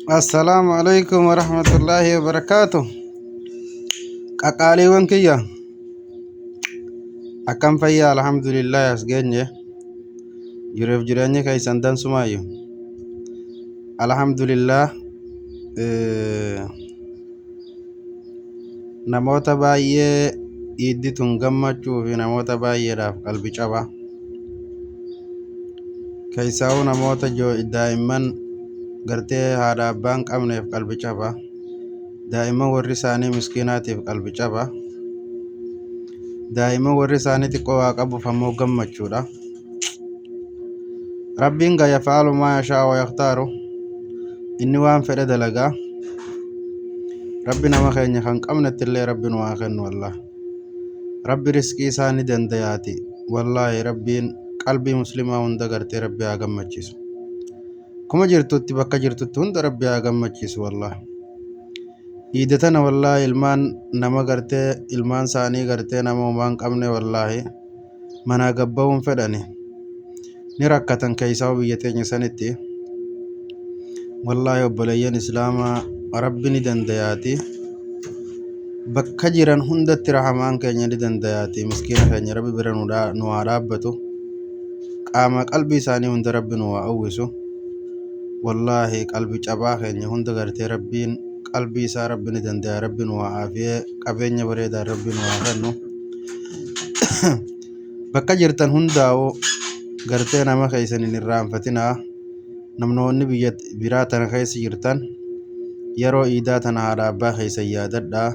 السلام عليكم ورحمة الله وبركاته. Qaqaalii kiyya akkam fayyaa alhamdulillah as geenye jireef jireenya keessan dansumaayyu alhamdulillah. Namoota baay'ee idditun gammachuu fi namoota baay'eedhaaf qalbii caba keessaa'uu namoota daa'imman gartee haadha abbaan qabneef qalbii caba, daa'imman warri isaanii miskiinaatiif qalbii caba, daa'imman warri isaanii xiqqoo waa qabuuf ammoo gammachuudha. Rabbiin gaa yaf'alu maa yashaa'u wa yaxtaaru, inni waan fedhe dalagaa. Rabbi nama keenya kan qabnetti illee rabbi nu haa kennu wallah. Rabbi riskii isaa ni dandayaati wallaahi. Rabbiin qalbii muslimaa hunda gartee rabbi haa gammachiisu. Kuma jirtutti bakka jirtutti hunda rabbi haa gammachiisu wallah. Iidatana wallaahi ilmaan nama gartee ilmaan isaanii gartee nama homaan qabne wallaahi manaa gabba'uun fedhani ni rakkatan keessaa biyya teenya sanitti. Wallaahi obboleeyyan islaamaa rabbi ni dandayaati. Bakka jiran hundatti rahamaan keenya ni dandayaati. Miskiina keenya rabbi bira nu haa dhaabbatu. Qaama qalbii isaanii hunda rabbi nu haa uwwisu. Wallaahi qalbii cabaa keenya hunda gartee rabbiin qalbii isaa rabbi ni dandaya. Rabbi nu haa aafiyee qabeenya bareedaa rabbi nu haa kennu. Bakka jirtan hundaa'u gartee nama keessan hin irraanfatinaa. Namoonni biyya biraa tana keessa jirtan yeroo iidaa tana haadha abbaa keessan yaadadhaa.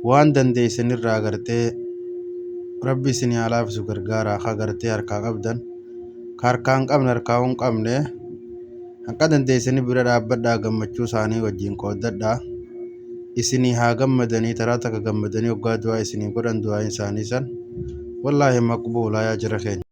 Waan dandeessanirraa gartee rabbi isin haa laafisu gargaaraa. Haa gartee harkaa qabdan ka harkaa hin qabne harkaa hin qabne akka dandeessanii bira dhaabbadhaa. Gammachuu isaanii wajjin qooddadhaa. Isinii haa gammadanii taraa takka gammadanii waggaa du'aa isinii godhan du'aa isaanii san wallaahi maqbuulaa yaa jira keenya.